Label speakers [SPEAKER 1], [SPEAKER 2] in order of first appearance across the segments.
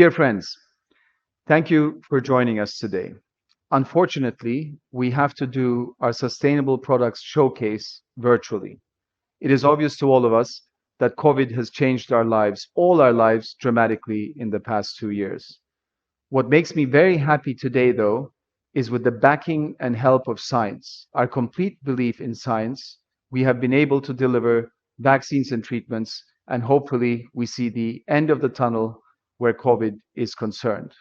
[SPEAKER 1] Dear friends, thank you for joining us today. Unfortunately, we have to do our sustainable products showcase virtually. It is obvious to all of us that COVID has changed our lives, all our lives, dramatically in the past 2 years. What makes me very happy today, though, is with the backing and help of science, our complete belief in science, we have been able to deliver vaccines and treatments, and hopefully we see the end of the tunnel where COVID is concerned.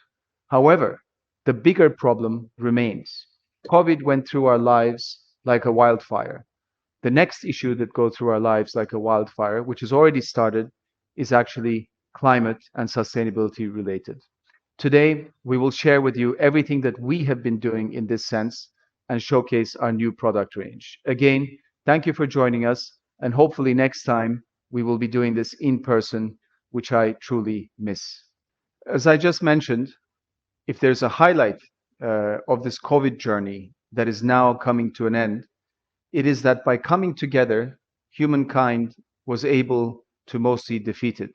[SPEAKER 1] However, the bigger problem remains. COVID went through our lives like a wildfire. The next issue that goes through our lives like a wildfire, which has already started, is actually climate and sustainability related. Today, we will share with you everything that we have been doing in this sense and showcase our new product range. Again, thank you for joining us, and hopefully next time we will be doing this in person, which I truly miss. As I just mentioned, if there's a highlight of this COVID journey that is now coming to an end, it is that by coming together, humankind was able to mostly defeat it.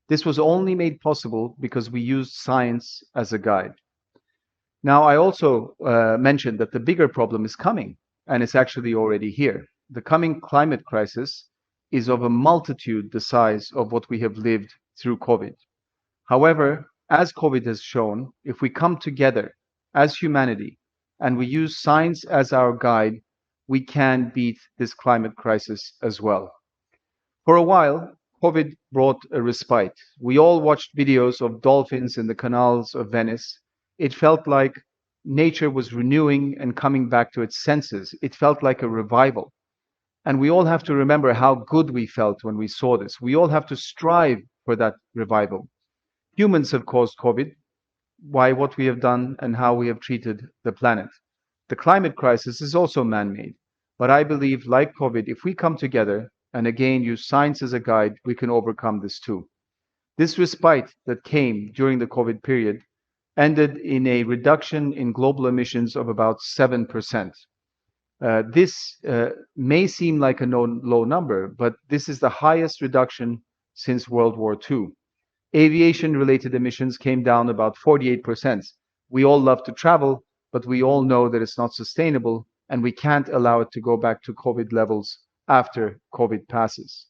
[SPEAKER 1] This was only made possible because we used science as a guide. Now, I also mentioned that the bigger problem is coming, and it's actually already here. The coming climate crisis is of a multitude the size of what we have lived through COVID. However, as COVID has shown, if we come together as humanity and we use science as our guide, we can beat this climate crisis as well. For a while, COVID brought a respite. We all watched videos of dolphins in the canals of Venice. It felt like nature was renewing and coming back to its senses. It felt like a revival. And we all have to remember how good we felt when we saw this. We all have to strive for that revival. Humans have caused COVID by what we have done and how we have treated the planet. The climate crisis is also man made. But I believe, like COVID, if we come together and again use science as a guide, we can overcome this too. This respite that came during the COVID period ended in a reduction in global emissions of about 7%. This may seem like a low number, but this is the highest reduction since World War II. Aviation related emissions came down about 48%. We all love to travel, but we all know that it's not sustainable and we can't allow it to go back to COVID levels after COVID passes.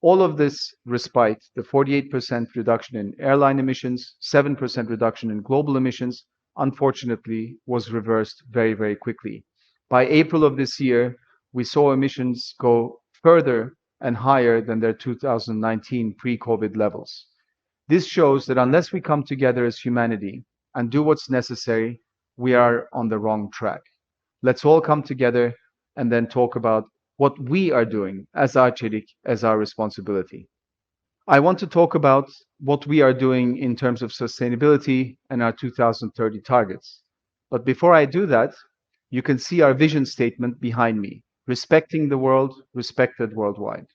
[SPEAKER 1] All of this respite, the 48% reduction in airline emissions, 7% reduction in global emissions, unfortunately was reversed very, very quickly. By April of this year, we saw emissions go further and higher than their 2019 pre-COVID levels. This shows that unless we come together as humanity and do what's necessary, we are on the wrong track. Let's all come together and then talk about what we are doing as Arçelik as our responsibility. I want to talk about what we are doing in terms of sustainability and our 2030 targets. But before I do that, you can see our vision statement behind me, respecting the world, respected worldwide.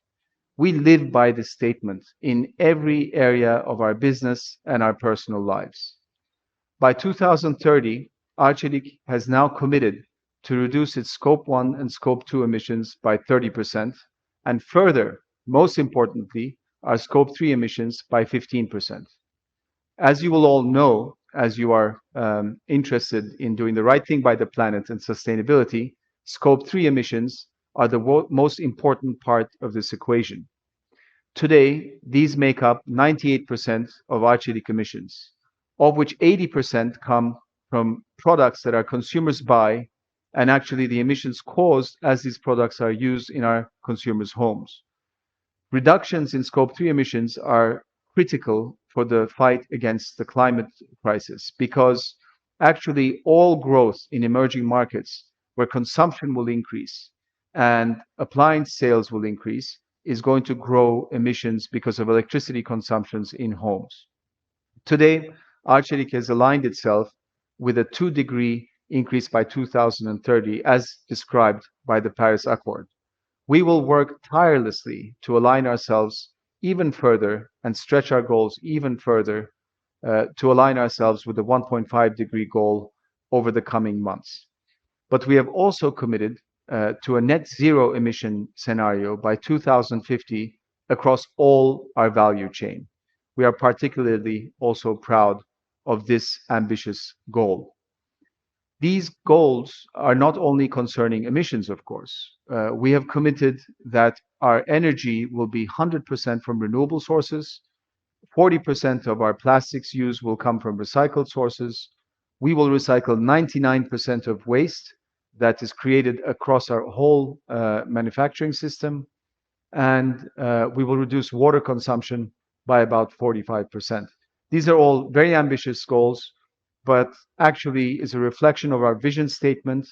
[SPEAKER 1] We live by this statement in every area of our business and our personal lives. By 2030, Arçelik has now committed to reduce its Scope 1 and Scope 2 emissions by 30%, and further, most importantly, our Scope 3 emissions by 15%. As you will all know, as you are interested in doing the right thing by the planet and sustainability, Scope 3 emissions are the most important part of this equation. Today, these make up 98% of Arçelik emissions, of which 80% come from products that our consumers buy, and actually the emissions caused as these products are used in our consumers' homes. Reductions in Scope 3 emissions are critical for the fight against the climate crisis because actually all growth in emerging markets where consumption will increase and appliance sales will increase is going to grow emissions because of electricity consumptions in homes. Today, Arçelik has aligned itself with a 2-degree increase by 2030 as described by the Paris Accord. We will work tirelessly to align ourselves even further and stretch our goals even further to align ourselves with the 1.5-degree goal over the coming months. But we have also committed to a net zero emission scenario by 2050 across all our value chain. We are particularly also proud of this ambitious goal. These goals are not only concerning emissions, of course. We have committed that our energy will be 100% from renewable sources, 40% of our plastics use will come from recycled sources. We will recycle 99% of waste that is created across our whole manufacturing system, and we will reduce water consumption by about 45%. These are all very ambitious goals, but actually is a reflection of our vision statement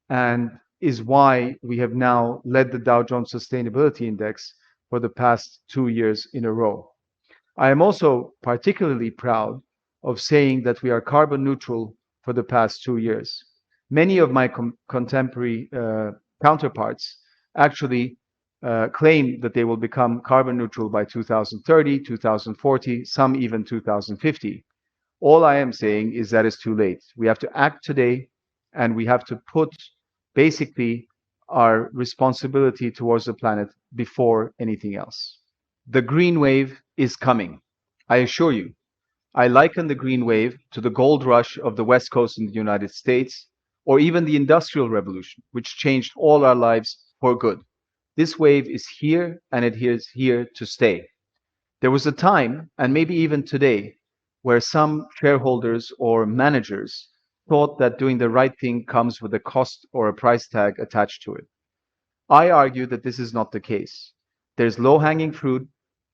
[SPEAKER 1] and is why we have now led the Dow Jones Sustainability Index for the past 2 years in a row. I am also particularly proud of saying that we are carbon neutral for the past 2 years. Many of my contemporary counterparts actually claim that they will become carbon neutral by 2030, 2040, some even 2050. All I am saying is that it's too late. We have to act today, and we have to put basically our responsibility towards the planet before anything else. The green wave is coming. I assure you. I liken the green wave to the gold rush of the West Coast in the United States, or even the Industrial Revolution, which changed all our lives for good. This wave is here, and it is here to stay. There was a time, and maybe even today, where some shareholders or managers thought that doing the right thing comes with a cost or a price tag attached to it. I argue that this is not the case. There's low hanging fruit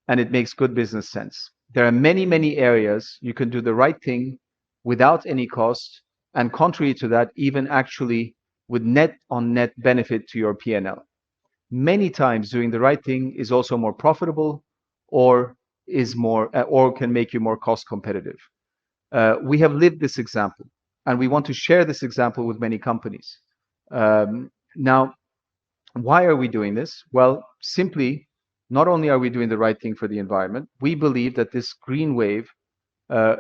[SPEAKER 1] and it makes good business sense. There are many, many areas you can do the right thing without any cost, and contrary to that, even actually with net on net benefit to your P&L. Many times doing the right thing is also more profitable or is more or can make you more cost competitive. We have lived this example and we want to share this example with many companies. Now, why are we doing this? Well, simply, not only are we doing the right thing for the environment, we believe that this green wave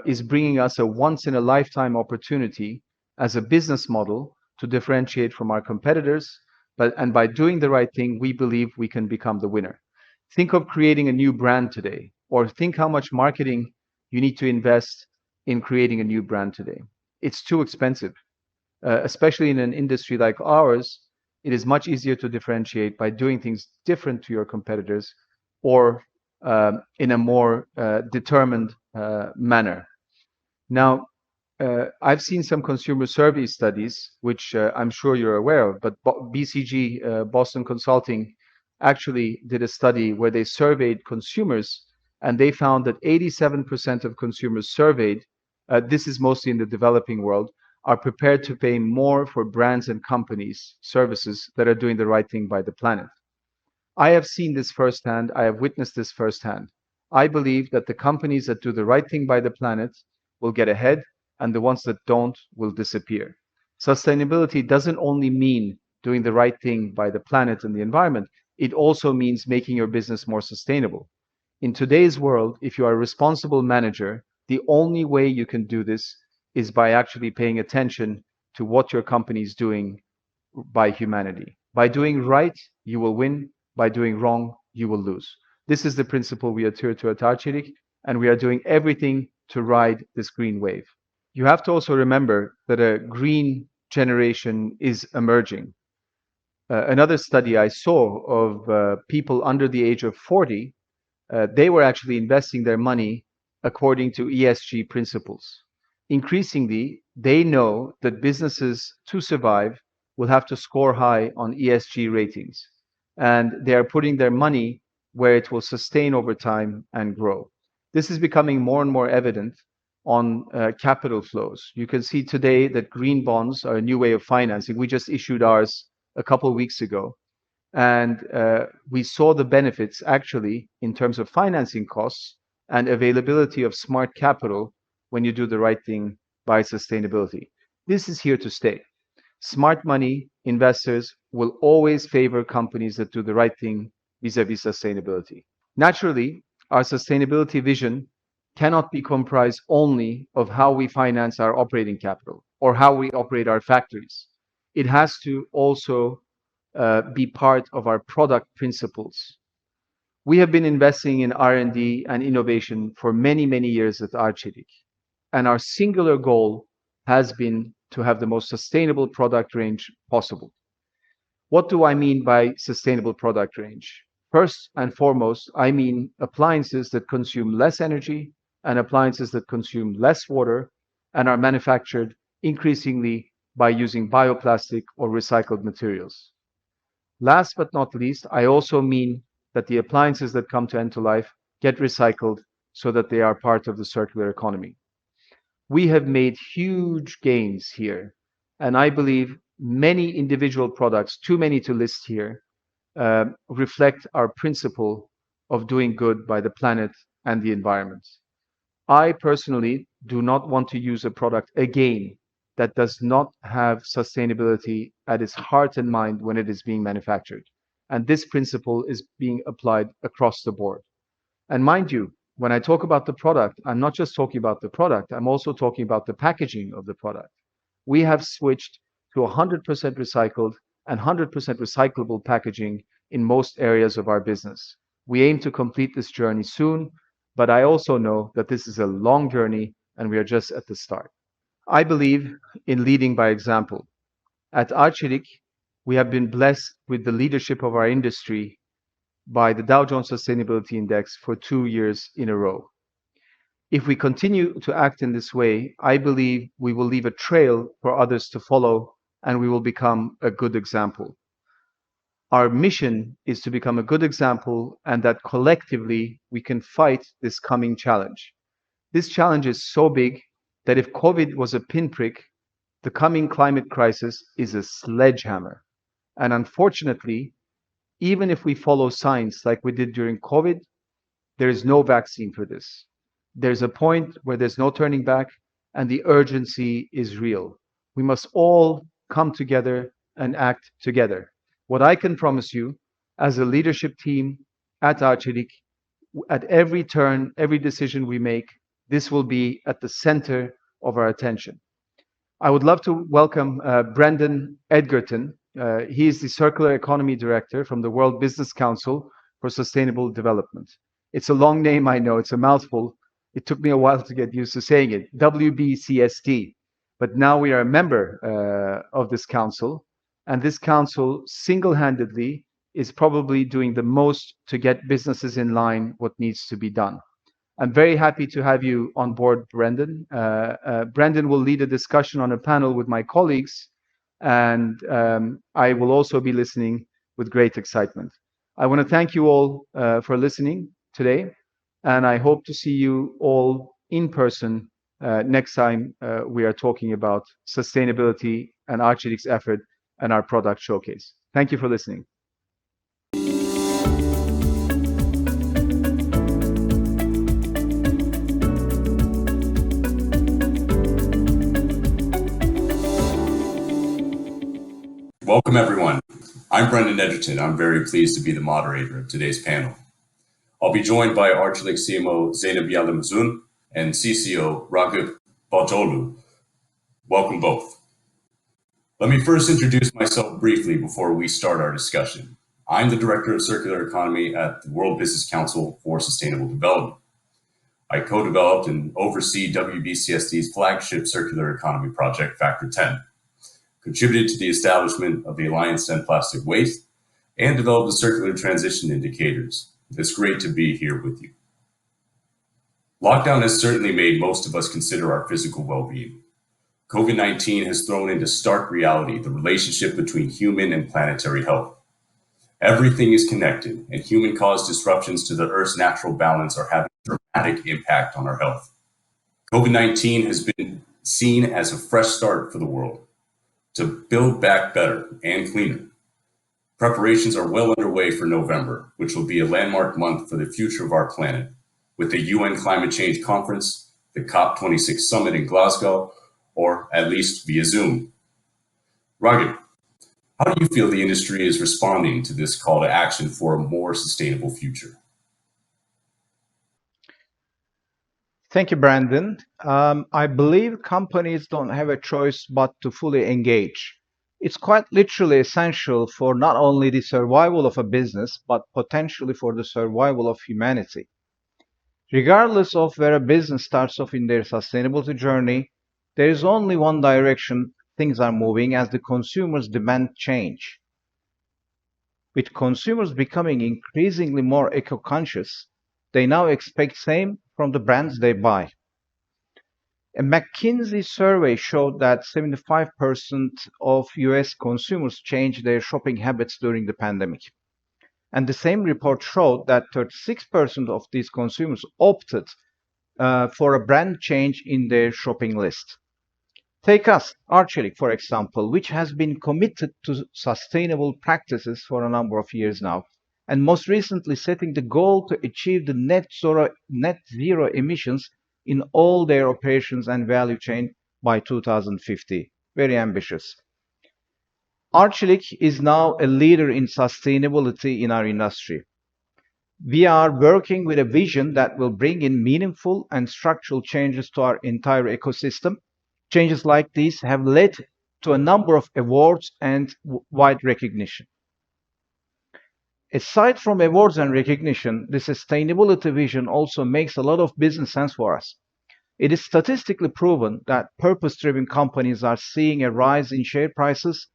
[SPEAKER 1] is bringing us a once in a lifetime opportunity as a business model to differentiate from our competitors. And by doing the right thing, we believe we can become the winner. Think of creating a new brand today, or think how much marketing you need to invest in creating a new brand today. It's too expensive, especially in an industry like ours. It is much easier to differentiate by doing things different to your competitors or in a more determined manner. Now, I've seen some consumer survey studies, which I'm sure you're aware of, but BCG, Boston Consulting, actually did a study where they surveyed consumers, and they found that 87% of consumers surveyed, this is mostly in the developing world, are prepared to pay more for brands and companies, services that are doing the right thing by the planet. I have seen this firsthand. I have witnessed this firsthand. I believe that the companies that do the right thing by the planet will get ahead, and the ones that don't will disappear. Sustainability doesn't only mean doing the right thing by the planet and the environment, it also means making your business more sustainable. In today's world, if you are a responsible manager, the only way you can do this is by actually paying attention to what your company is doing by humanity. By doing right, you will win. By doing wrong, you will lose. This is the principle we adhere to at Arçelik, and we are doing everything to ride this green wave. You have to also remember that a green generation is emerging. Another study I saw of people under the age of 40, they were actually investing their money according to ESG principles. Increasingly, they know that businesses to survive will have to score high on ESG ratings, and they are putting their money where it will sustain over time and grow. This is becoming more and more evident on capital flows. You can see today that green bonds are a new way of financing. We just issued ours a couple of weeks ago, and we saw the benefits actually in terms of financing costs and availability of smart capital when you do the right thing by sustainability. This is here to stay. Smart money investors will always favor companies that do the right thing vis-a-vis sustainability. Naturally, our sustainability vision cannot be comprised only of how we finance our operating capital or how we operate our factories. It has to also be part of our product principles. We have been investing in R&D and innovation for many, many years at Arçelik. and our singular goal has been to have the most sustainable product range possible. What do I mean by sustainable product range? First and foremost, I mean appliances that consume less energy and appliances that consume less water and are manufactured increasingly by using bioplastic or recycled materials. Last but not least, I also mean that the appliances that come to end to life get recycled so that they are part of the circular economy. We have made huge gains here, and I believe many individual products, too many to list here, reflect our principle of doing good by the planet and the environment. I personally do not want to use a product again that does not have sustainability at its heart and mind when it is being manufactured. And this principle is being applied across the board. And mind you, when I talk about the product, I'm not just talking about the product, I'm also talking about the packaging of the product. We have switched to 100% recycled and 100% recyclable packaging in most areas of our business. We aim to complete this journey soon, but I also know that this is a long journey and we are just at the start. I believe in leading by example. At Arçelik, we have been blessed with the leadership of our industry by the Dow Jones Sustainability Index for 2 years in a row. If we continue to act in this way, I believe we will leave a trail for others to follow and we will become a good example. Our mission is to become a good example and that collectively we can fight this coming challenge. This challenge is so big that if COVID was a pinprick, the coming climate crisis is a sledgehammer. And unfortunately, even if we follow science like we did during COVID, there is no vaccine for this. There's a point where there's no turning back, and the urgency is real. We must all come together and act together. What I can promise you, as a leadership team at Arçelik, at every turn, every decision we make, this will be at the center of our attention. I would love to welcome Brendan Edgerton. He is the Circular Economy Director from the World Business Council for Sustainable Development. It's a long name, I know, it's a mouthful. It took me a while to get used to saying it, WBCST. But now we are a member of this council, and this council single handedly is probably doing the most to get businesses in line what needs to be done. I'm very happy to have you on board, Brendan. Brendan will lead a discussion on a panel with my colleagues, and I will also be listening with great excitement. I want to thank you all for listening today, and I hope to see you all in person next time we are talking about sustainability and Arçelik's effort and our product showcase. Thank you for listening.
[SPEAKER 2] Welcome, everyone. I'm Brendan Edgerton. I'm very pleased to be the moderator of today's panel. I'll be joined by Arçelik CMO Zeynep Yalimazun and CCO Ragıp Balcoglu. Welcome both. Let me first introduce myself briefly before we start our discussion. I'm the Director of Circular Economy at the World Business Council for Sustainable Development. I co-developed and oversee WBCSD's flagship circular economy project, Factor 10, contributed to the establishment of the Alliance to End Plastic Waste, and developed the circular transition indicators. It's great to be here with you. Lockdown has certainly made most of us consider our physical well-being. COVID-19 has thrown into stark reality the relationship between human and planetary health. Everything is connected, and human-caused disruptions to the Earth's natural balance are having a dramatic impact on our health. COVID-19 has been seen as a fresh start for the world to build back better and cleaner. Preparations are well underway for November, which will be a landmark month for the future of our planet, with the UN Climate Change Conference, the COP26 Summit in Glasgow, or at least via Zoom. Ragıp, how do you feel the industry is responding to this call to action for a more sustainable future?
[SPEAKER 3] Thank you, Brandon. I believe companies don't have a choice but to fully engage. It's quite literally essential for not only the survival of a business, but potentially for the survival of humanity. Regardless of where a business starts off in their sustainability journey, there is only one direction things are moving as the consumers demand change. With consumers becoming increasingly more eco-conscious, they now expect same from the brands they buy. A McKinsey survey showed that 75% of US consumers changed their shopping habits during the pandemic. And the same report showed that 36% of these consumers opted for a brand change in their shopping list. Take us, Arçelik, for example, which has been committed to sustainable practices for a number of years now, and most recently setting the goal to achieve the net zero emissions in all their operations and value chain by 2050. Very ambitious. Arçelik is now a leader in sustainability in our industry. We are working with a vision that will bring in meaningful and structural changes to our entire ecosystem. Changes like these have led to a number of awards and wide recognition. Aside from awards and recognition, the sustainability vision also makes a lot of business sense for us. It is statistically proven that purpose-driven companies are seeing a rise in share prices,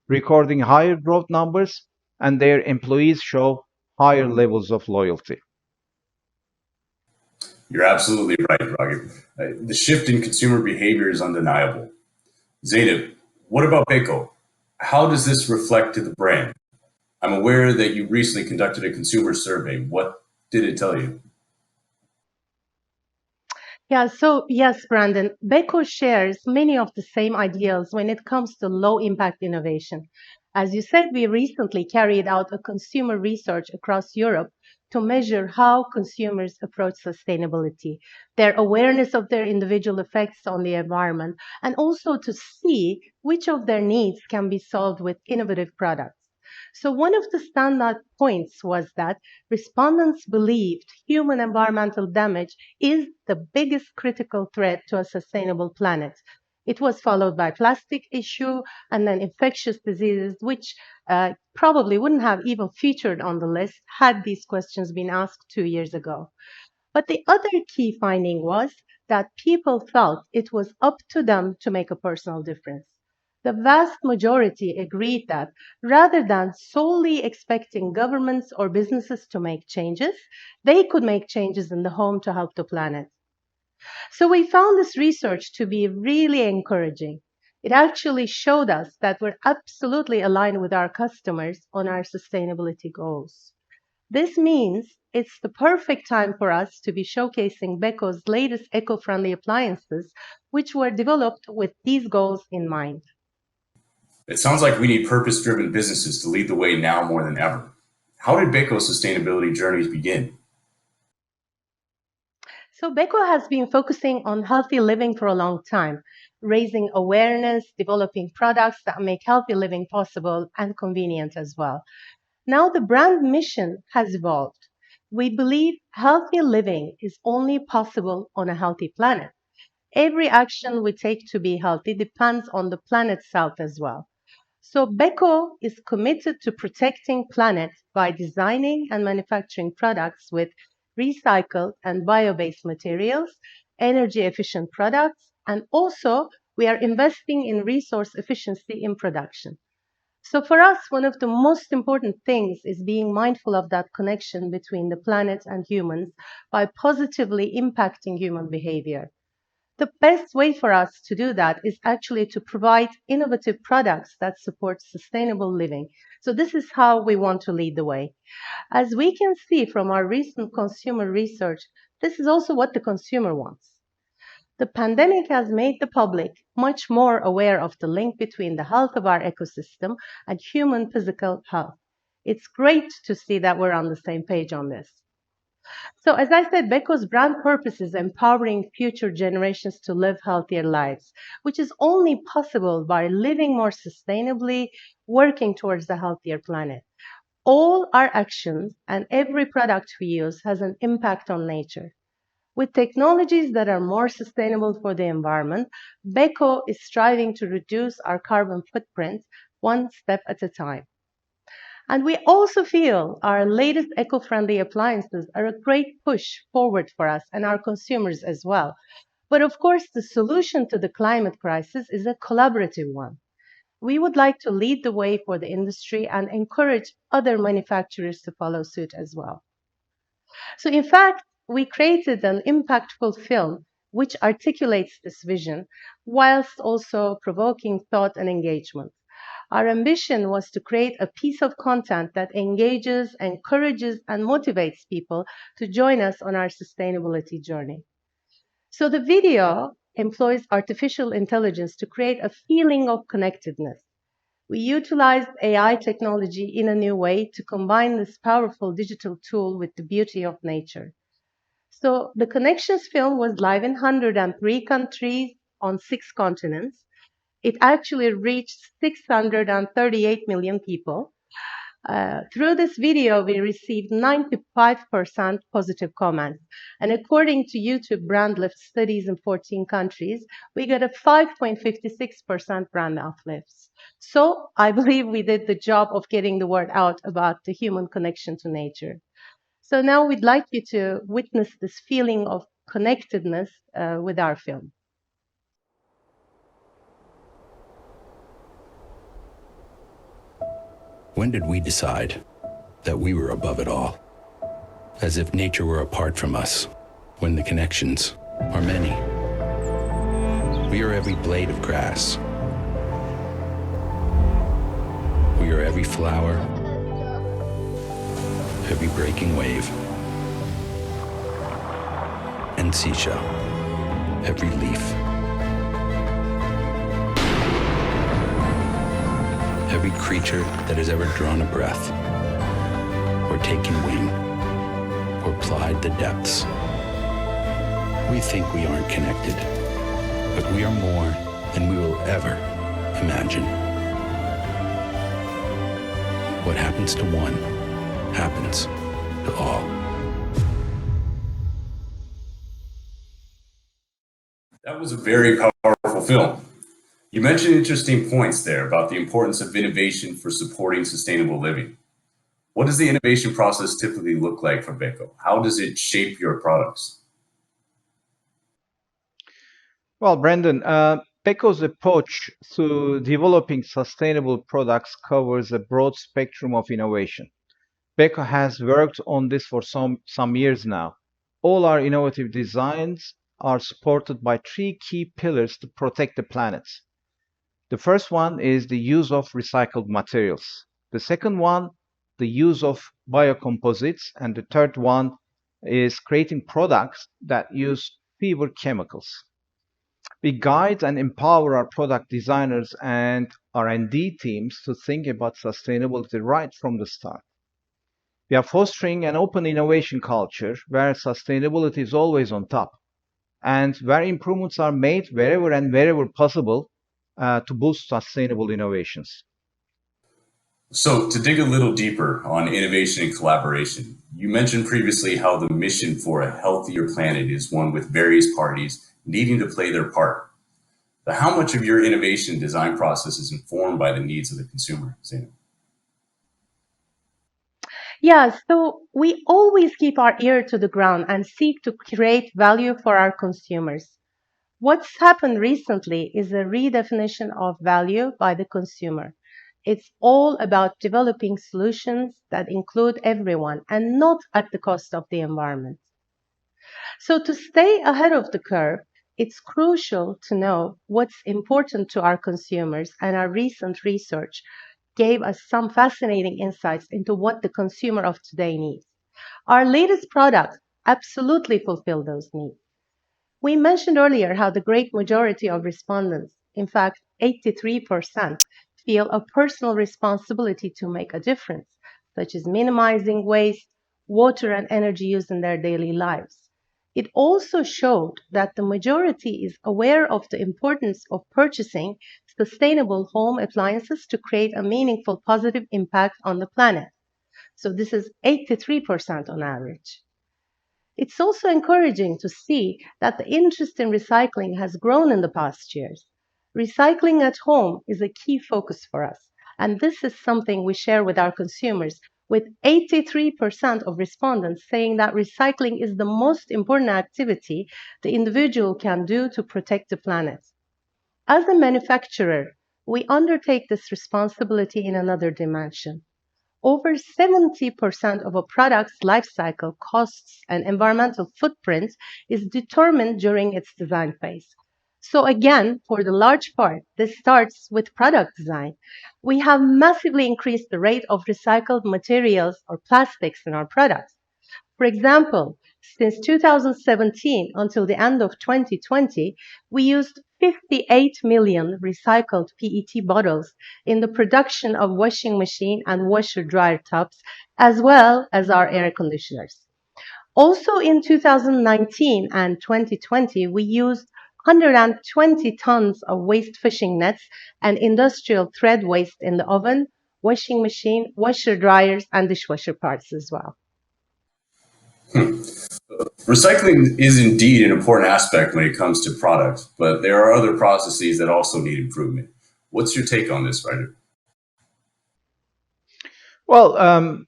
[SPEAKER 3] recording higher growth numbers, and their employees show higher levels of loyalty.
[SPEAKER 2] You're absolutely right, Ragib. The shift in consumer behavior is undeniable. Zainab, what about Beko? How does this reflect to the brand? I'm aware that you recently conducted a consumer survey. What did it tell you?
[SPEAKER 4] Yeah, so yes, Brandon, Beko shares many of the same ideals when it comes to low impact innovation. As you said, we recently carried out a consumer research across Europe to measure how consumers approach sustainability, their awareness of their individual effects on the environment, and also to see which of their needs can be solved with innovative products. So, one of the standout points was that respondents believed human environmental damage is the biggest critical threat to a sustainable planet. It was followed by plastic issue and then infectious diseases, which probably wouldn't have even featured on the list had these questions been asked 2 years ago. But the other key finding was that people felt it was up to them to make a personal difference. The vast majority agreed that rather than solely expecting governments or businesses to make changes, they could make changes in the home to help the planet. So we found this research to be really encouraging. It actually showed us that we're absolutely aligned with our customers on our sustainability goals. This means it's the perfect time for us to be showcasing Beko's latest eco friendly appliances, which were developed with these goals in mind.
[SPEAKER 2] It sounds like we need purpose driven businesses to lead the way now more than ever. How did Beko's sustainability journeys begin?
[SPEAKER 4] So, Beko has been focusing on healthy living for a long time, raising awareness, developing products that make healthy living possible and convenient as well. Now, the brand mission has evolved. We believe healthy living is only possible on a healthy planet. Every action we take to be healthy depends on the planet's health as well. So Beko is committed to protecting planet by designing and manufacturing products with recycled and bio-based materials, energy efficient products, and also we are investing in resource efficiency in production. So for us, one of the most important things is being mindful of that connection between the planet and humans by positively impacting human behavior. The best way for us to do that is actually to provide innovative products that support sustainable living. So, this is how we want to lead the way. As we can see from our recent consumer research, this is also what the consumer wants. The pandemic has made the public much more aware of the link between the health of our ecosystem and human physical health. It's great to see that we're on the same page on this. So, as I said, Beko's brand purpose is empowering future generations to live healthier lives, which is only possible by living more sustainably, working towards a healthier planet. All our actions and every product we use has an impact on nature. With technologies that are more sustainable for the environment, Beko is striving to reduce our carbon footprint one step at a time. And we also feel our latest eco friendly appliances are a great push forward for us and our consumers as well. But of course, the solution to the climate crisis is a collaborative one. We would like to lead the way for the industry and encourage other manufacturers to follow suit as well. So, in fact, we created an impactful film which articulates this vision whilst also provoking thought and engagement. Our ambition was to create a piece of content that engages, encourages, and motivates people to join us on our sustainability journey. So the video employs artificial intelligence to create a feeling of connectedness. We utilized AI technology in a new way to combine this powerful digital tool with the beauty of nature. So the Connections film was live in 103 countries on 6 continents. It actually reached 638 million people. Through this video, we received 95% positive comments. And according to YouTube brand lift studies in 14 countries, we got a 5.56% brand uplifts. So I believe we did the job of getting the word out about the human connection to nature. So now we'd like you to witness this feeling of connectedness with our film.
[SPEAKER 5] When did we decide that we were above it all? As if nature were apart from us, when the connections are many. We are every blade of grass. We are every flower, every breaking wave, and seashell, every leaf. Every creature that has ever drawn a breath, or taken wing, or plied the depths. We think we aren't connected, but we are more than we will ever imagine. What happens to one happens to all.
[SPEAKER 2] That was a very powerful film. You mentioned interesting points there about the importance of innovation for supporting sustainable living. What does the innovation process typically look like for Beko? How does it shape your products?
[SPEAKER 3] Well, Brandon, Beko's approach to developing sustainable products covers a broad spectrum of innovation. Beko has worked on this for some years now. All our innovative designs are supported by three key pillars to protect the planet. The first one is the use of recycled materials. The second one, the use of biocomposites. And the third one is creating products that use fewer chemicals. We guide and empower our product designers and R&D teams to think about sustainability right from the start. We are fostering an open innovation culture where sustainability is always on top and where improvements are made wherever and wherever possible to boost sustainable innovations.
[SPEAKER 2] So, to dig a little deeper on innovation and collaboration, you mentioned previously how the mission for a healthier planet is one with various parties needing to play their part. But how much of your innovation design process is informed by the needs of the consumer, Zainab?
[SPEAKER 4] Yeah, so we always keep our ear to the ground and seek to create value for our consumers. What's happened recently is a redefinition of value by the consumer. It's all about developing solutions that include everyone and not at the cost of the environment. So, to stay ahead of the curve, it's crucial to know what's important to our consumers, and our recent research gave us some fascinating insights into what the consumer of today needs. Our latest products absolutely fulfill those needs. We mentioned earlier how the great majority of respondents, in fact, 83%, feel a personal responsibility to make a difference, such as minimizing waste, water, and energy use in their daily lives. It also showed that the majority is aware of the importance of purchasing sustainable home appliances to create a meaningful positive impact on the planet. So this is 83% on average. It's also encouraging to see that the interest in recycling has grown in the past years. Recycling at home is a key focus for us, And this is something we share with our consumers, with 83% of respondents saying that recycling is the most important activity the individual can do to protect the planet. As a manufacturer, we undertake this responsibility in another dimension. Over 70% of a product's life cycle costs and environmental footprint is determined during its design phase. So, again, for the large part, this starts with product design. We have massively increased the rate of recycled materials or plastics in our products. For example, since 2017 until the end of 2020, we used 58 million recycled PET bottles in the production of washing machine and washer dryer tubs, as well as our air conditioners. Also in 2019 and 2020, we used 120 tons of waste fishing nets and industrial thread waste in the oven, washing machine, washer dryers, and dishwasher parts as well.
[SPEAKER 2] Recycling is indeed an important aspect when it comes to products, but there are other processes that also need improvement. What's your take on this, Ryder?
[SPEAKER 3] Well,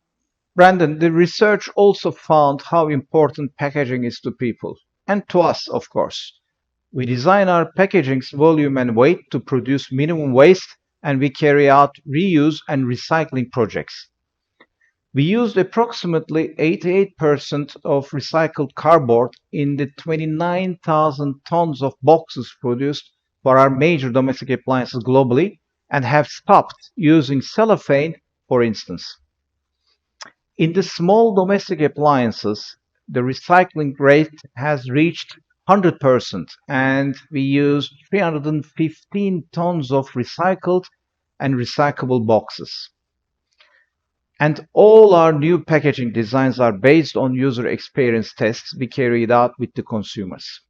[SPEAKER 3] Brandon, the research also found how important packaging is to people and to us, of course. We design our packaging's volume and weight to produce minimum waste, and we carry out reuse and recycling projects. We used approximately 88% of recycled cardboard in the 29,000 tons of boxes produced for our major domestic appliances globally and have stopped using cellophane, for instance. In the small domestic appliances, the recycling rate has reached 100%, and we use 315 tons of recycled and recyclable boxes. And all our new packaging designs are based on user experience tests we carried out with the consumers.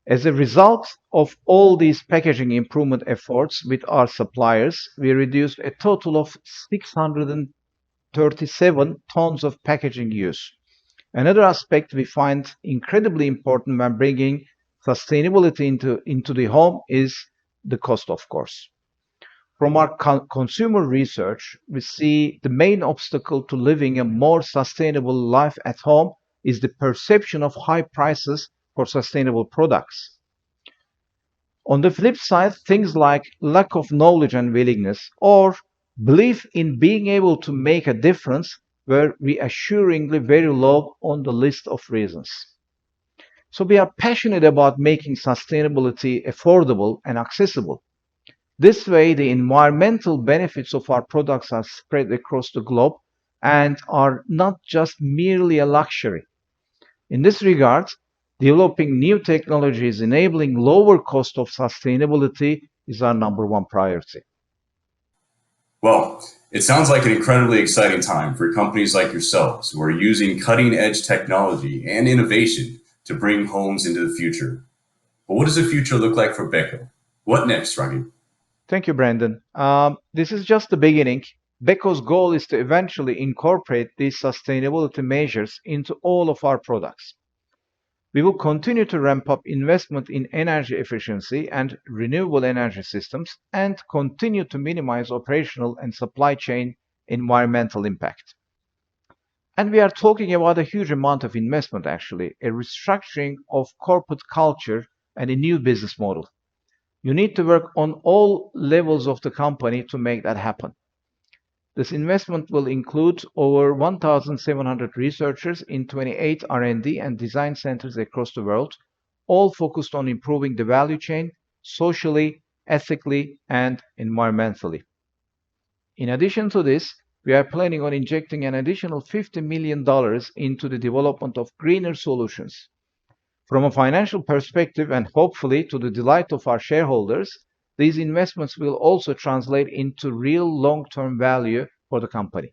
[SPEAKER 3] As a result of all these packaging improvement efforts with our suppliers, we reduced a total of 637 tons of packaging use. Another aspect we find incredibly important when bringing sustainability into the home is the cost, of course. From our consumer research, we see the main obstacle to living a more sustainable life at home is the perception of high prices for sustainable products. On the flip side, things like lack of knowledge and willingness or belief in being able to make a difference were reassuringly very low on the list of reasons. So we are passionate about making sustainability affordable and accessible. This way, the environmental benefits of our products are spread across the globe and are not just merely a luxury. In this regard, developing new technologies enabling lower cost of sustainability is our number one priority.
[SPEAKER 2] Well, it sounds like an incredibly exciting time for companies like yourselves who are using cutting edge technology and innovation to bring homes into the future. But what does the future look like for Beko? What next, Raghu?
[SPEAKER 3] Thank you, Brandon. This is just the beginning. Beko's goal is to eventually incorporate these sustainability measures into all of our products. We will continue to ramp up investment in energy efficiency and renewable energy systems and continue to minimize operational and supply chain environmental impact. And we are talking about a huge amount of investment, actually, a restructuring of corporate culture and a new business model. You need to work on all levels of the company to make that happen. This investment will include over 1,700 researchers in 28 R&D and design centers across the world, all focused on improving the value chain socially, ethically, and environmentally. In addition to this, we are planning on injecting an additional $50 million into the development of greener solutions. From a financial perspective and hopefully to the delight of our shareholders, these investments will also translate into real long-term value for the company.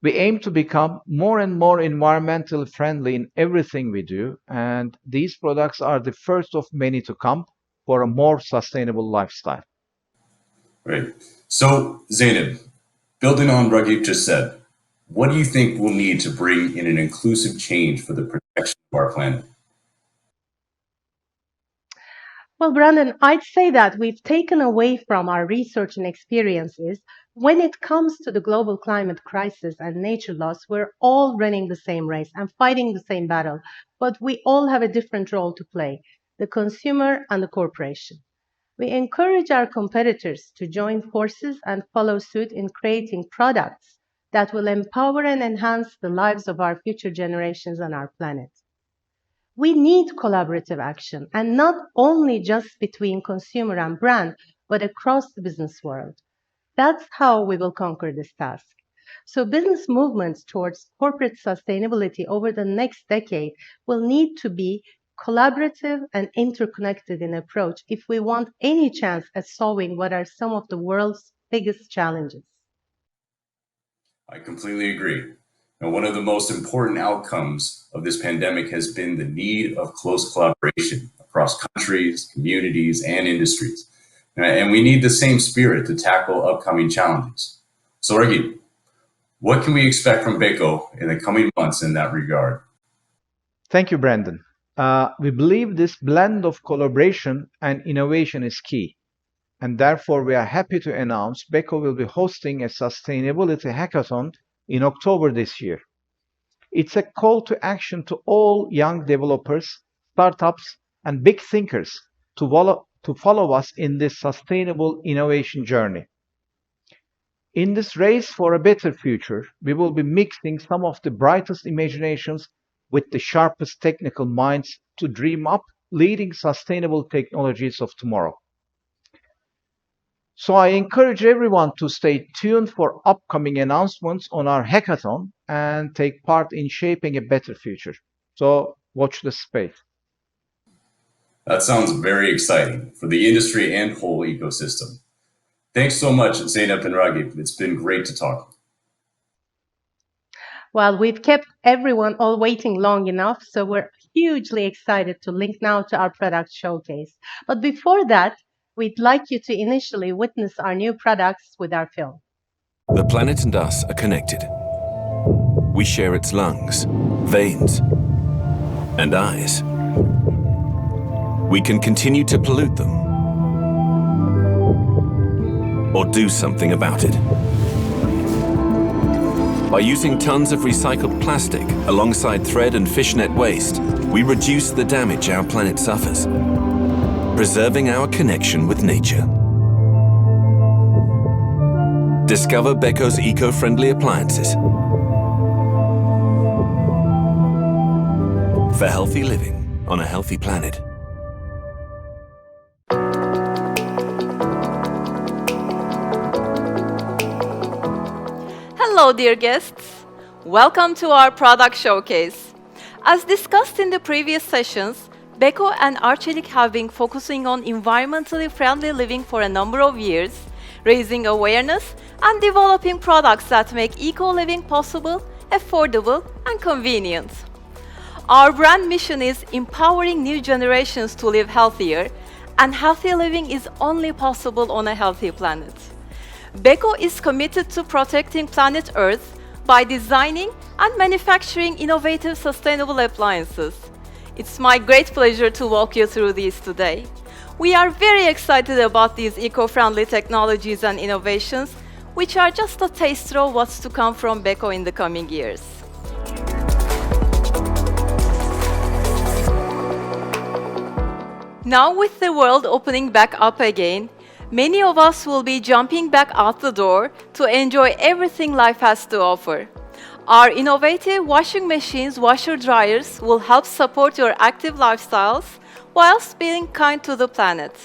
[SPEAKER 3] We aim to become more and more environmentally friendly in everything we do, and these products are the first of many to come for a more sustainable lifestyle.
[SPEAKER 2] Right. So, Zainab, building on what you just said, what do you think we'll need to bring in an inclusive change for the protection of our planet?
[SPEAKER 4] Well, Brandon, I'd say that we've taken away from our research and experiences. When it comes to the global climate crisis and nature loss, we're all running the same race and fighting the same battle, but we all have a different role to play, the consumer and the corporation. We encourage our competitors to join forces and follow suit in creating products that will empower and enhance the lives of our future generations on our planet. We need collaborative action, and not only just between consumer and brand, but across the business world. That's how we will conquer this task. So, business movements towards corporate sustainability over the next decade will need to be collaborative and interconnected in approach if we want any chance at solving what are some of the world's biggest challenges.
[SPEAKER 2] I completely agree. Now, one of the most important outcomes of this pandemic has been the need of close collaboration across countries, communities, and industries. And we need the same spirit to tackle upcoming challenges. So, Ragib, what can we expect from Beko in the coming months in that regard?
[SPEAKER 3] Thank you, Brandon. We believe this blend of collaboration and innovation is key, and therefore we are happy to announce Beko will be hosting a sustainability hackathon in October this year. It's a call to action to all young developers, startups, and big thinkers to follow us in this sustainable innovation journey. In this race for a better future, we will be mixing some of the brightest imaginations with the sharpest technical minds to dream up leading sustainable technologies of tomorrow. So I encourage everyone to stay tuned for upcoming announcements on our hackathon and take part in shaping a better future. So watch this space.
[SPEAKER 2] That sounds very exciting for the industry and whole ecosystem. Thanks so much, Zainab and Ragib. It's been great to talk.
[SPEAKER 4] Well, we've kept everyone all waiting long enough, so we're hugely excited to link now to our product showcase. But before that, we'd like you to initially witness our new products with our film.
[SPEAKER 6] The planet and us are connected. We share its lungs, veins, and eyes. We can continue to pollute them or do something about it. By using tons of recycled plastic alongside thread and fishnet waste, we reduce the damage our planet suffers, preserving our connection with nature. Discover Beko's eco-friendly appliances for healthy living on a healthy planet.
[SPEAKER 7] Hello, dear guests. Welcome to our product showcase. As discussed in the previous sessions, Beko and Arçelik have been focusing on environmentally friendly living for a number of years, raising awareness and developing products that make eco-living possible, affordable, and convenient. Our brand mission is empowering new generations to live healthier, and healthy living is only possible on a healthy planet. Beko is committed to protecting planet Earth by designing and manufacturing innovative sustainable appliances. It's my great pleasure to walk you through these today. We are very excited about these eco-friendly technologies and innovations, which are just a taster of what's to come from Beko in the coming years. Now, with the world opening back up again, many of us will be jumping back out the door to enjoy everything life has to offer. Our innovative washing machines, washer dryers will help support your active lifestyles whilst being kind to the planet.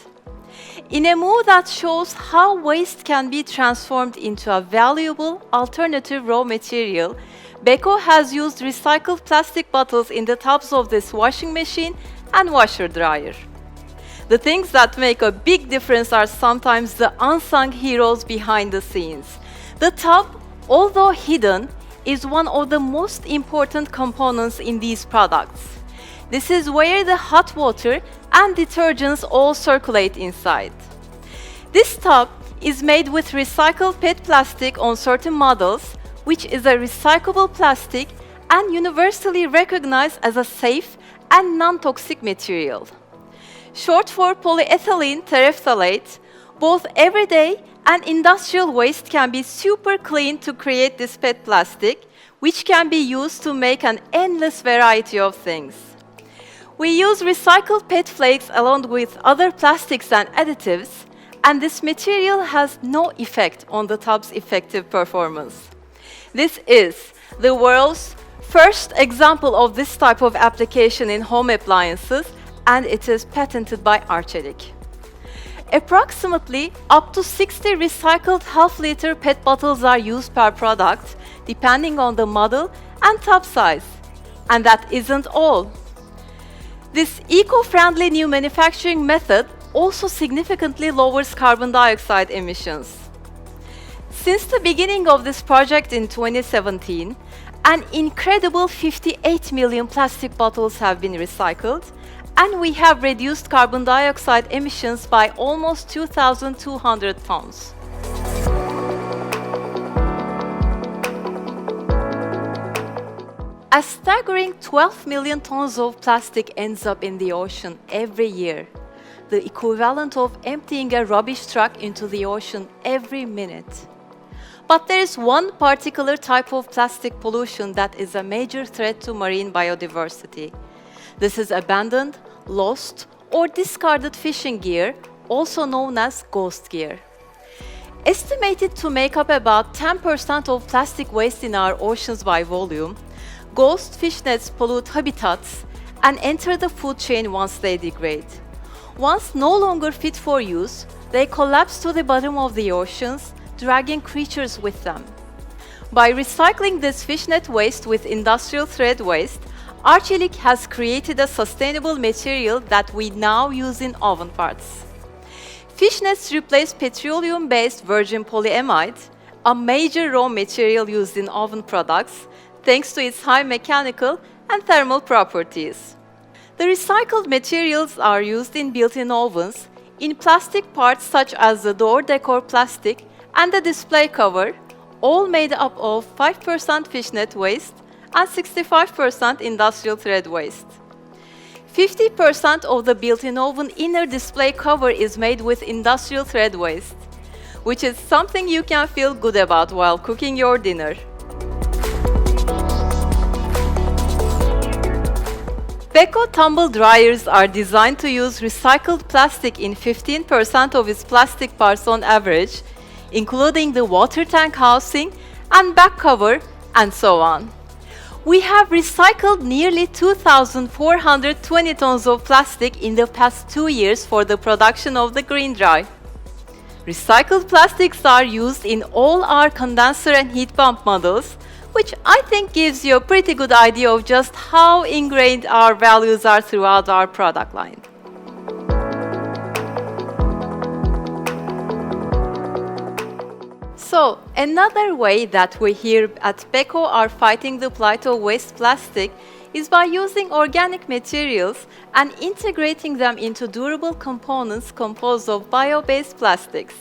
[SPEAKER 7] In a move that shows how waste can be transformed into a valuable alternative raw material, Beko has used recycled plastic bottles in the tubs of this washing machine and washer dryer. The things that make a big difference are sometimes the unsung heroes behind the scenes. The tub, although hidden, is one of the most important components in these products. This is where the hot water and detergents all circulate inside. This tub is made with recycled PET plastic on certain models, which is a recyclable plastic and universally recognized as a safe and non-toxic material. short for polyethylene terephthalate, both everyday and industrial waste can be super clean to create this PET plastic, which can be used to make an endless variety of things. We use recycled PET flakes along with other plastics and additives, and this material has no effect on the tub's effective performance. This is the world's first example of this type of application in home appliances, and it is patented by Arçelik. Approximately up to 60 recycled half-liter PET bottles are used per product, depending on the model and tub size. And that isn't all. This eco-friendly new manufacturing method also significantly lowers carbon dioxide emissions. Since the beginning of this project in 2017, an incredible 58 million plastic bottles have been recycled, and we have reduced carbon dioxide emissions by almost 2,200 tons. A staggering 12 million tons of plastic ends up in the ocean every year, the equivalent of emptying a rubbish truck into the ocean every minute. But there is one particular type of plastic pollution that is a major threat to marine biodiversity. This is abandoned, lost, or discarded fishing gear, also known as ghost gear. Estimated to make up about 10% of plastic waste in our oceans by volume, ghost fish nets pollute habitats and enter the food chain once they degrade. Once no longer fit for use, they collapse to the bottom of the oceans, dragging creatures with them. By recycling this fishnet waste with industrial thread waste, Arçelik has created a sustainable material that we now use in oven parts. Fishnets replace petroleum-based virgin polyamide, a major raw material used in oven products, thanks to its high mechanical and thermal properties. The recycled materials are used in built-in ovens, in plastic parts such as the door decor plastic and the display cover, all made up of 5% fishnet waste and 65% industrial thread waste. 50% of the built-in oven inner display cover is made with industrial thread waste, which is something you can feel good about while cooking your dinner. Beko tumble dryers are designed to use recycled plastic in 15% of its plastic parts on average, including the water tank housing and back cover, and so on. We have recycled nearly 2,420 tons of plastic in the past 2 years for the production of the Green Dry. Recycled plastics are used in all our condenser and heat pump models, which I think gives you a pretty good idea of just how ingrained our values are throughout our product line. So, another way that we here at Beko are fighting the plight of waste plastic is by using organic materials and integrating them into durable components composed of bio-based plastics.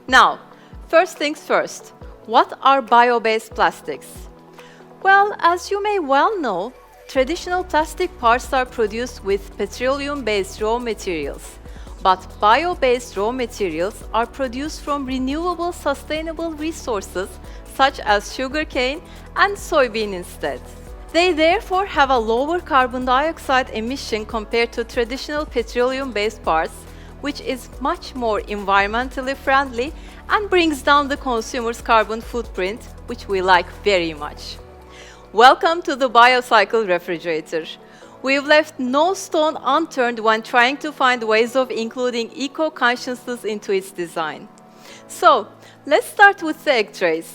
[SPEAKER 7] Now, first things first, what are bio-based plastics? Well, as you may well know, traditional plastic parts are produced with petroleum-based raw materials. But bio-based raw materials are produced from renewable, sustainable resources such as sugarcane and soybean instead. They therefore have a lower carbon dioxide emission compared to traditional petroleum-based parts, which is much more environmentally friendly and brings down the consumer's carbon footprint, which we like very much. Welcome to the BioCycle refrigerator. We've left no stone unturned when trying to find ways of including eco-consciousness into its design. So, let's start with the egg trays.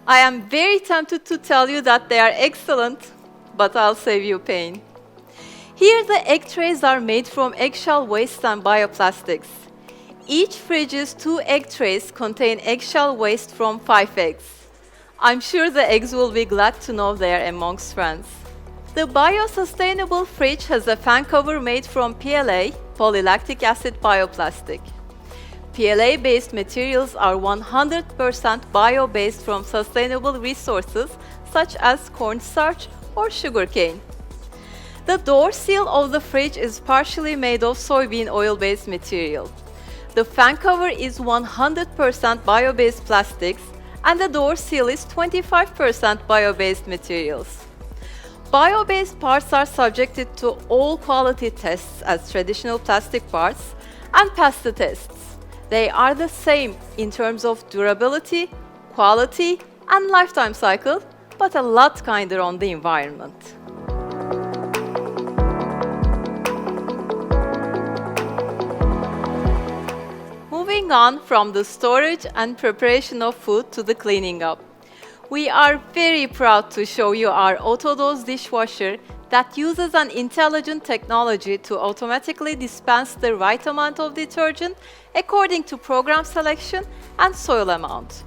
[SPEAKER 7] I am very tempted to tell you that they are excellent, but I'll save you pain. Here, the egg trays are made from eggshell waste and bioplastics. Each fridge's 2 egg trays contain eggshell waste from 5 eggs. I'm sure the eggs will be glad to know they are amongst friends. The bio-sustainable fridge has a fan cover made from PLA, polylactic acid bioplastic. PLA-based materials are 100% bio-based from sustainable resources such as cornstarch or sugarcane. The door seal of the fridge is partially made of soybean oil-based material. The fan cover is 100% bio-based plastics and the door seal is 25% bio-based materials. Bio-based parts are subjected to all quality tests as traditional plastic parts and pass the tests. They are the same in terms of durability, quality, and lifetime cycle, but a lot kinder on the environment. Moving on from the storage and preparation of food to the cleaning up. We are very proud to show you our Autodose dishwasher that uses an intelligent technology to automatically dispense the right amount of detergent according to program selection and soil amount.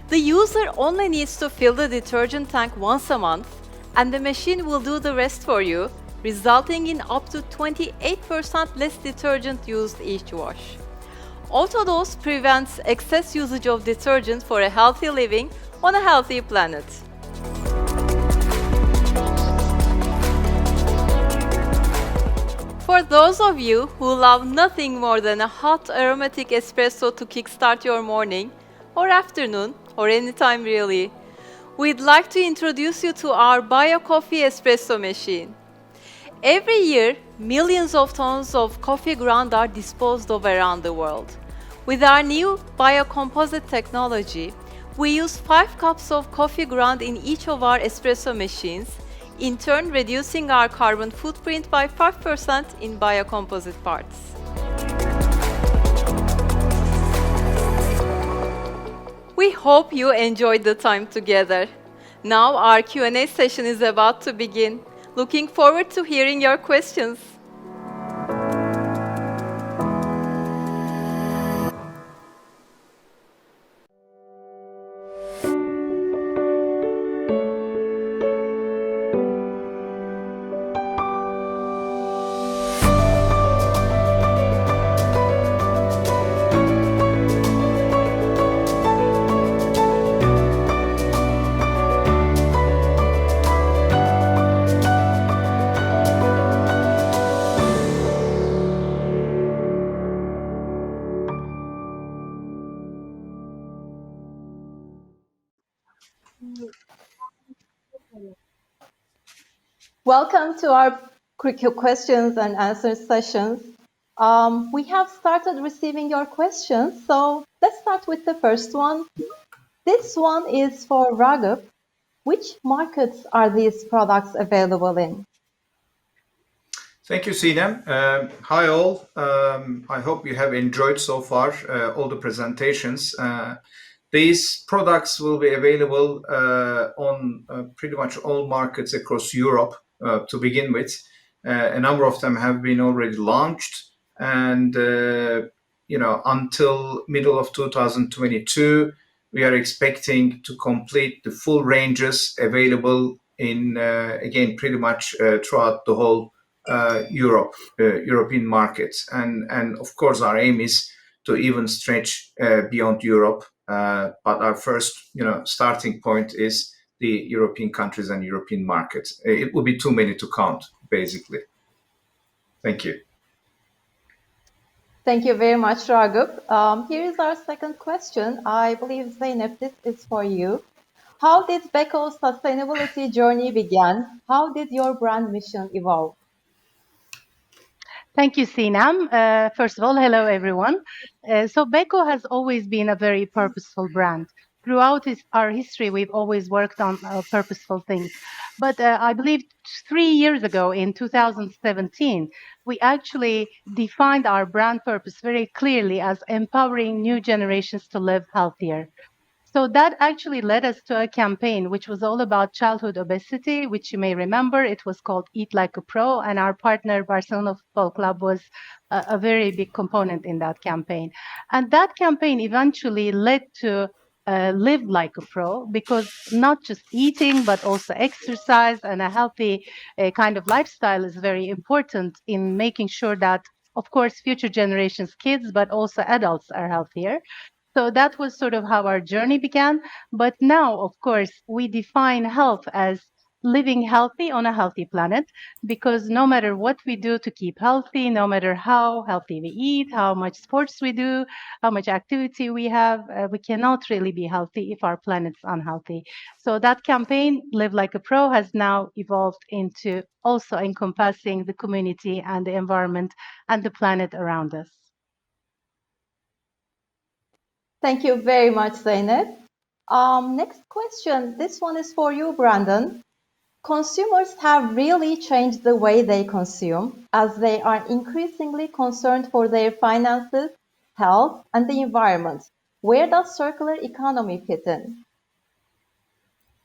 [SPEAKER 7] The user only needs to fill the detergent tank once a month, and the machine will do the rest for you, resulting in up to 28% less detergent used each wash. Autodose prevents excess usage of detergent for a healthy living on a healthy planet. For those of you who love nothing more than a hot aromatic espresso to kickstart your morning, or afternoon, or anytime really, we'd like to introduce you to our Bio Coffee Espresso machine. Every year, millions of tons of coffee ground are disposed of around the world. With our new biocomposite technology, we use 5 cups of coffee ground in each of our espresso machines, in turn reducing our carbon footprint by 5% in biocomposite parts. We hope you enjoyed the time together. Now our Q&A session is about to begin. Looking forward to hearing your questions. Welcome to our quick questions and answers sessions. We have started receiving your questions, so let's start with the first one. This one is for Raghav. Which markets are these products available in?
[SPEAKER 3] Thank you, Sinem. Hi all. I hope you have enjoyed so far all the presentations. These products will be available on pretty much all markets across Europe to begin with. A number of them have been already launched, and until middle of 2022, we are expecting to complete the full ranges available in again pretty much throughout the whole European markets, and of course our aim is to even stretch beyond Europe. But our first, starting point is the European countries and European markets. It would be too many to count, basically. Thank you.
[SPEAKER 7] Thank you very much, Raghav. Here is our second question. I believe, Zeynep, this is for you. How did Beko's sustainability journey begin? How did your brand mission evolve?
[SPEAKER 4] Thank you, Sinem. First of all, hello, everyone. So Beko has always been a very purposeful brand. Throughout our history, we've always worked on purposeful things. But I believe 3 years ago, in 2017, we actually defined our brand purpose very clearly as empowering new generations to live healthier. So that actually led us to a campaign which was all about childhood obesity, which you may remember. It was called Eat Like a Pro, and our partner, Barcelona Football Club, was a very big component in that campaign. And that campaign eventually led to Live Like a Pro, because not just eating, but also exercise and a healthy kind of lifestyle is very important in making sure that, of course, future generations, kids, but also adults are healthier. So that was sort of how our journey began. But now, of course, we define health as living healthy on a healthy planet, because no matter what we do to keep healthy, no matter how healthy we eat, how much sports we do, how much activity we have, we cannot really be healthy if our planet's unhealthy. So that campaign, Live Like a Pro, has now evolved into also encompassing the community and the environment and the planet around us.
[SPEAKER 8] Thank you very much, Zeynep. Next question. This one is for you, Brandon. Consumers have really changed the way they consume, as they are increasingly concerned for their finances, health, and the environment. Where does circular economy fit in?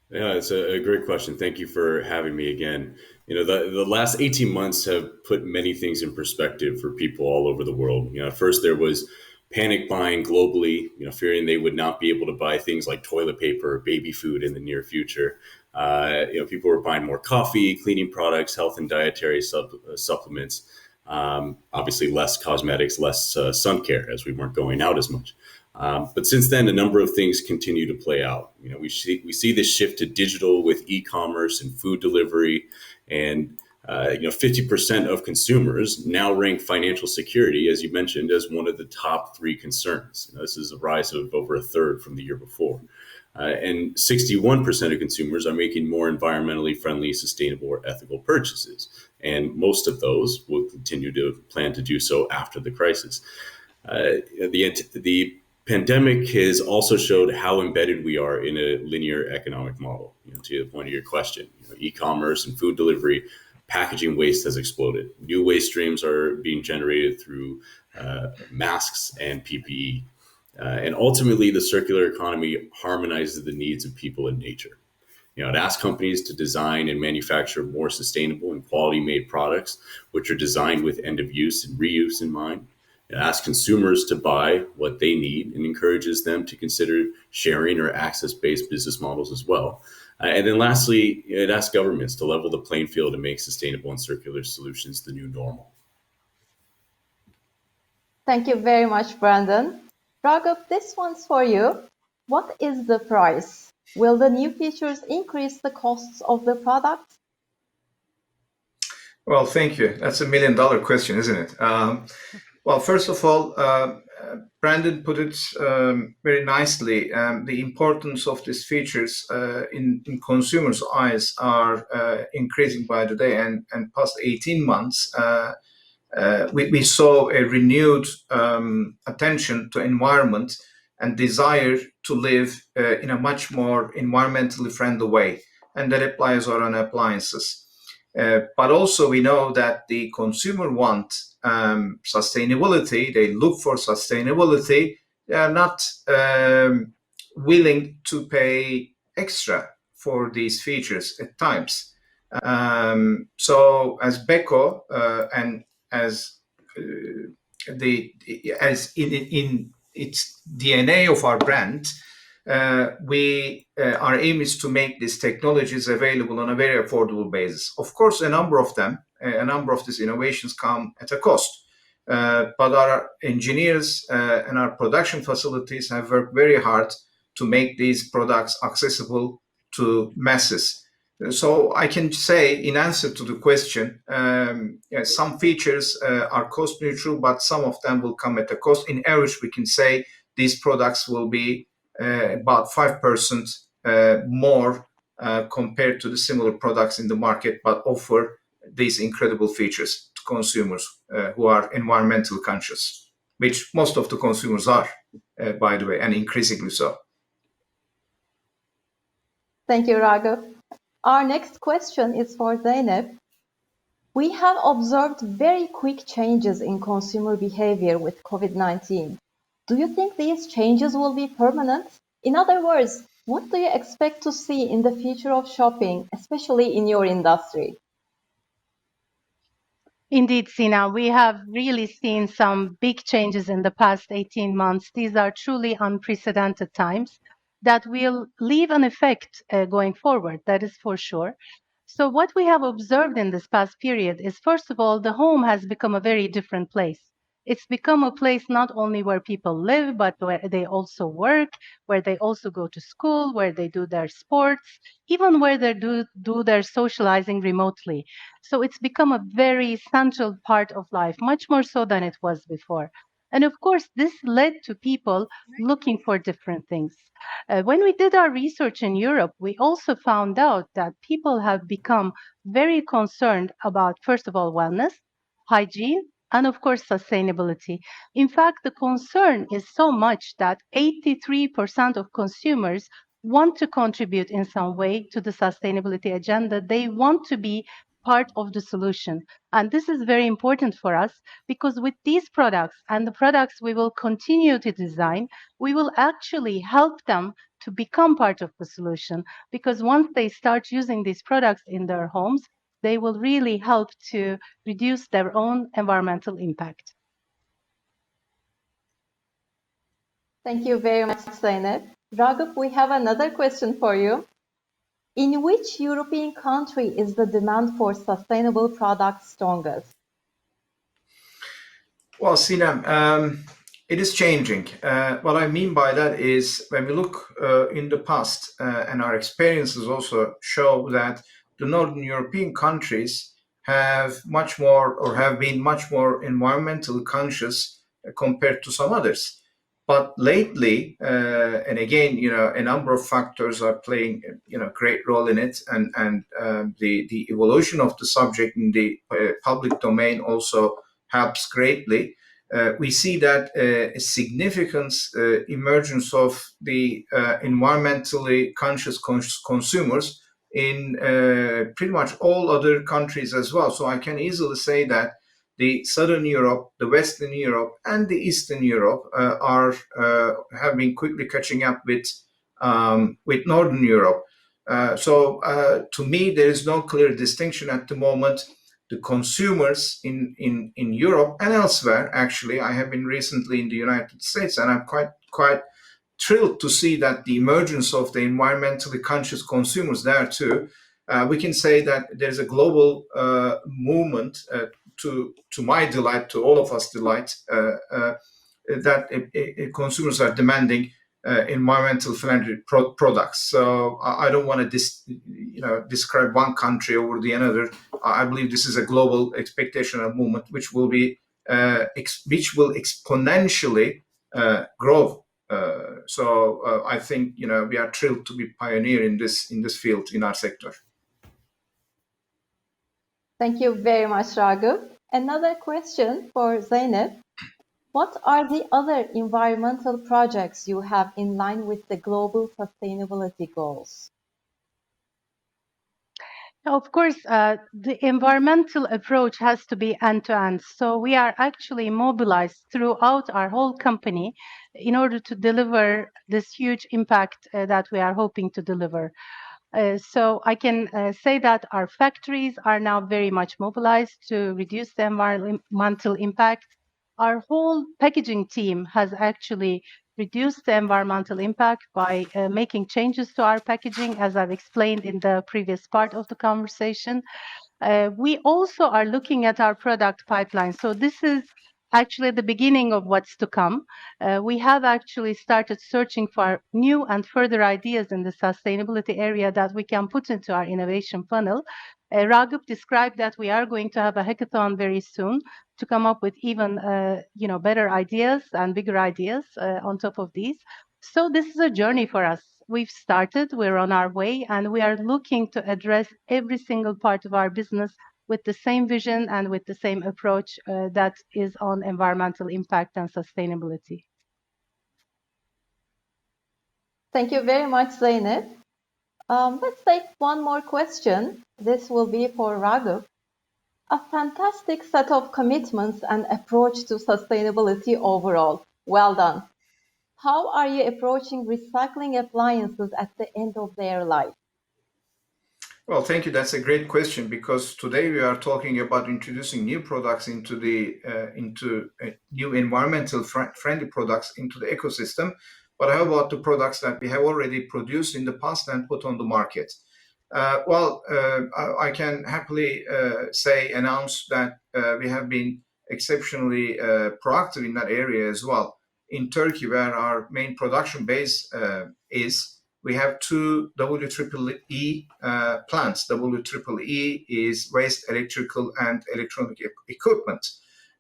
[SPEAKER 2] Yeah, it's a great question. Thank you for having me again. The last 18 months have put many things in perspective for people all over the world. First there was panic buying globally, fearing they would not be able to buy things like toilet paper or baby food in the near future. People were buying more coffee, cleaning products, health and dietary supplements. Obviously, less cosmetics, less sun care, as we weren't going out as much. But since then, a number of things continue to play out. We see this shift to digital with e-commerce and food delivery, and 50% of consumers now rank financial security, as you mentioned, as one of the top three concerns. This is a rise of over a third from the year before. And 61% of consumers are making more environmentally friendly, sustainable, or ethical purchases. And most of those will continue to plan to do so after the crisis. The pandemic has also showed how embedded we are in a linear economic model. To the point of your question, e-commerce and food delivery, packaging waste has exploded. New waste streams are being generated through masks and PPE. And ultimately, the circular economy harmonizes the needs of people and nature. It asks companies to design and manufacture more sustainable and quality made products, which are designed with end of use and reuse in mind. It asks consumers to buy what they need and encourages them to consider sharing or access based business models as well. And then lastly, it asks governments to level the playing field and make sustainable and circular solutions the new normal.
[SPEAKER 8] Thank you very much, Brandon. Raghav, this one's for you. What is the price? Will the new features increase the costs of the product?
[SPEAKER 3] Well, thank you. That's $1 million question, isn't it? Well, first of all, Brandon put it very nicely. The importance of these features in consumers' eyes are increasing by the day, and past 18 months, we saw a renewed attention to environment and desire to live in a much more environmentally friendly way, and that applies on appliances. But also we know that the consumer want sustainability. They look for sustainability. They are not willing to pay extra for these features at times. So as Beko and as the as in its DNA of our brand, our aim is to make these technologies available on a very affordable basis. Of course, a number of these innovations come at a cost, but our engineers and our production facilities have worked very hard to make these products accessible to masses. So I can say, in answer to the question, some features are cost neutral, but some of them will come at a cost. In average, we can say these products will be about 5% more compared to the similar products in the market, but offer these incredible features to consumers who are environmental conscious, which most of the consumers are, by the way, and increasingly so.
[SPEAKER 8] Thank you, Raghav. Our next question is for Zeynep. We have observed very quick changes in consumer behavior with COVID-19. Do you think these changes will be permanent? In other words, what do you expect to see in the future of shopping, especially in your industry?
[SPEAKER 4] Indeed, Sina, we have really seen some big changes in the past 18 months. These are truly unprecedented times that will leave an effect going forward, that is for sure. So, what we have observed in this past period is, first of all, the home has become a very different place. It's become a place not only where people live, but where they also work, where they also go to school, where they do their sports, even where they do their socializing remotely. So it's become a very essential part of life, much more so than it was before. And of course, this led to people looking for different things. When we did our research in Europe, we also found out that people have become very concerned about, first of all, wellness, hygiene, and of course, sustainability. In fact, the concern is so much that 83% of consumers want to contribute in some way to the sustainability agenda. They want to be part of the solution. And this is very important for us because with these products and the products we will continue to design, we will actually help them to become part of the solution. Because once they start using these products in their homes, they will really help to reduce their own environmental impact.
[SPEAKER 8] Thank you very much, Zeynep. Ragıp, we have another question for you. In which European country is the demand for sustainable products strongest?
[SPEAKER 9] Well, Sinem, it is changing. What I mean by that is when we look in the past, and our experiences also show that the Northern European countries have much more or have been much more environmentally conscious compared to some others. But lately, and again, a number of factors are playing, great role in it, and the evolution of the subject in the public domain also helps greatly. We see that a significant emergence of the environmentally conscious consumers in pretty much all other countries as well. So I can easily say that the Southern Europe, the Western Europe, and the Eastern Europe are have been quickly catching up with Northern Europe. To me, there is no clear distinction at the moment. The consumers in Europe and elsewhere, actually, I have been recently in the United States, and I'm quite thrilled to see that the emergence of the environmentally conscious consumers there too. We can say that there's a global movement to my delight, to all of us delight, that consumers are demanding environmental friendly products. So I don't want to describe one country over the another. I believe this is a global expectation and movement which will be which will exponentially grow. I think we are thrilled to be pioneer in this field in our sector.
[SPEAKER 8] Thank you very much, Ragıp. Another question for Zeynep. What are the other environmental projects you have in line with the global sustainability goals?
[SPEAKER 4] Of course, the environmental approach has to be end-to-end. So we are actually mobilized throughout our whole company in order to deliver this huge impact that we are hoping to deliver. So I can say that our factories are now very much mobilized to reduce the environmental impact. Our whole packaging team has actually reduced the environmental impact by making changes to our packaging, as I've explained in the previous part of the conversation. We also are looking at our product pipeline. So this is actually the beginning of what's to come. We have actually started searching for new and further ideas in the sustainability area that we can put into our innovation funnel. Ragıp described that we are going to have a hackathon very soon to come up with even better ideas and bigger ideas on top of these. So this is a journey for us. We've started, we're on our way, and we are looking to address every single part of our business with the same vision and with the same approach that is on environmental impact and sustainability.
[SPEAKER 8] Thank you very much, Zeynep. Let's take one more question. This will be for Ragıp. A fantastic set of commitments and approach to sustainability overall. Well done. How are you approaching recycling appliances at the end of their life?
[SPEAKER 9] Well, thank you. That's a great question because today we are talking about introducing new products into new environmental friendly products into the ecosystem. But how about the products that we have already produced in the past and put on the market? I can happily announce that we have been exceptionally proactive in that area as well. In Turkey, where our main production base is, we have two WEEE plants. WEEE is waste electrical and electronic equipment,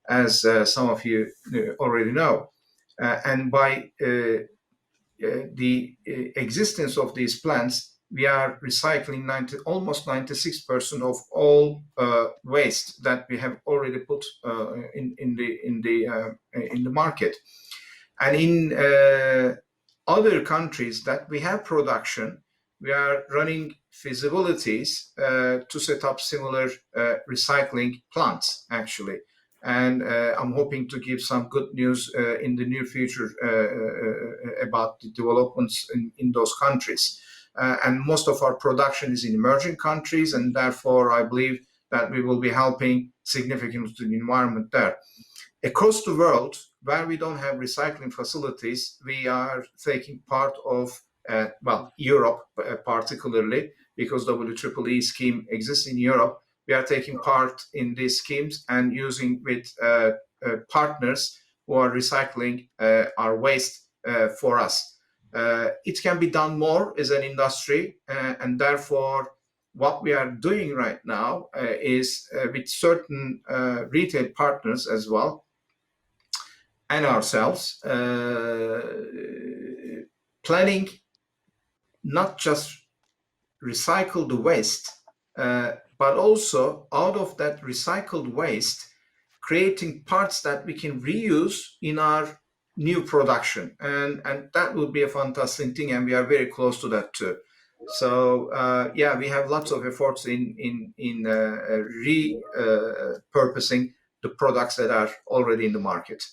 [SPEAKER 9] as some of you already know. And by the existence of these plants, we are recycling almost 96% of all waste that we have already put in the market. And in other countries that we have production, we are running feasibilities to set up similar recycling plants, actually. And I'm hoping to give some good news in the near future about the developments in those countries. And most of our production is in emerging countries, and therefore I believe that we will be helping significantly to the environment there. Across the world, where we don't have recycling facilities, we are taking part of, Europe particularly, because the WEEE scheme exists in Europe. We are taking part in these schemes and using with partners who are recycling our waste for us. It can be done more as an industry, and therefore what we are doing right now is with certain retail partners as well, and ourselves, planning not just recycle the waste, but also out of that recycled waste, creating parts that we can reuse in our new production. And that would be a fantastic thing, and we are very close to that too. So yeah, we have lots of efforts in repurposing the products that are already in the market.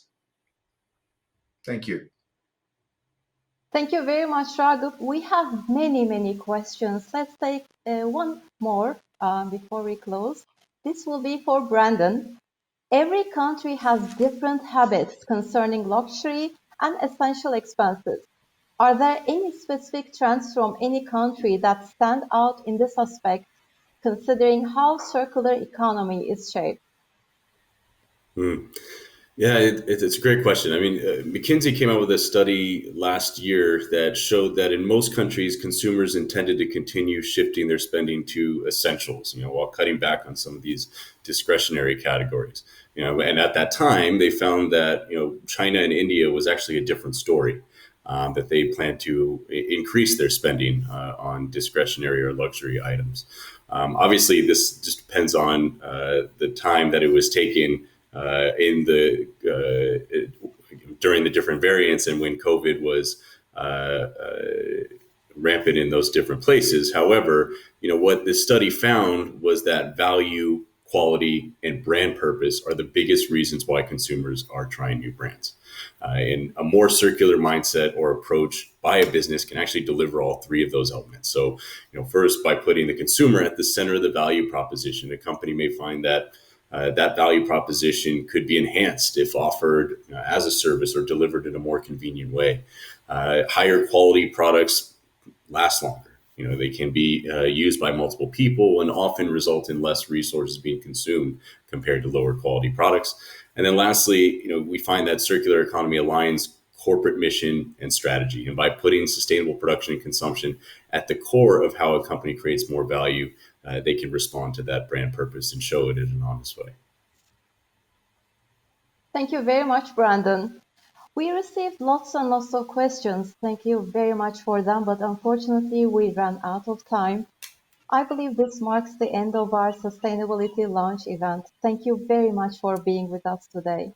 [SPEAKER 9] Thank you.
[SPEAKER 8] Thank you very much, Raghup. We have many questions. Let's take one more before we close. This will be for Brandon. Every country has different habits concerning luxury and essential expenses. Are there any specific trends from any country that stand out in this aspect, considering how circular economy is shaped?
[SPEAKER 2] Yeah, it's a great question. I mean, McKinsey came out with a study last year that showed that in most countries, consumers intended to continue shifting their spending to essentials, while cutting back on some of these discretionary categories. And at that time, they found that, China and India was actually a different story, that they plan to increase their spending on discretionary or luxury items. Obviously, this just depends on the time that it was taken during the different variants and when COVID was rampant in those different places. However, what this study found was that value, quality, and brand purpose are the biggest reasons why consumers are trying new brands. And a more circular mindset or approach by a business can actually deliver all three of those elements. So, first, by putting the consumer at the center of the value proposition, a company may find that that value proposition could be enhanced if offered as a service or delivered in a more convenient way. Higher quality products last longer. They can be used by multiple people and often result in less resources being consumed compared to lower quality products. And then lastly, we find that circular economy aligns corporate mission and strategy. And by putting sustainable production and consumption at the core of how a company creates more value, they can respond to that brand purpose and show it in an honest way.
[SPEAKER 8] Thank you very much, Brandon. We received lots and lots of questions. Thank you very much for them, but unfortunately we ran out of time. I believe this marks the end of our sustainability launch event. Thank you very much for being with us today.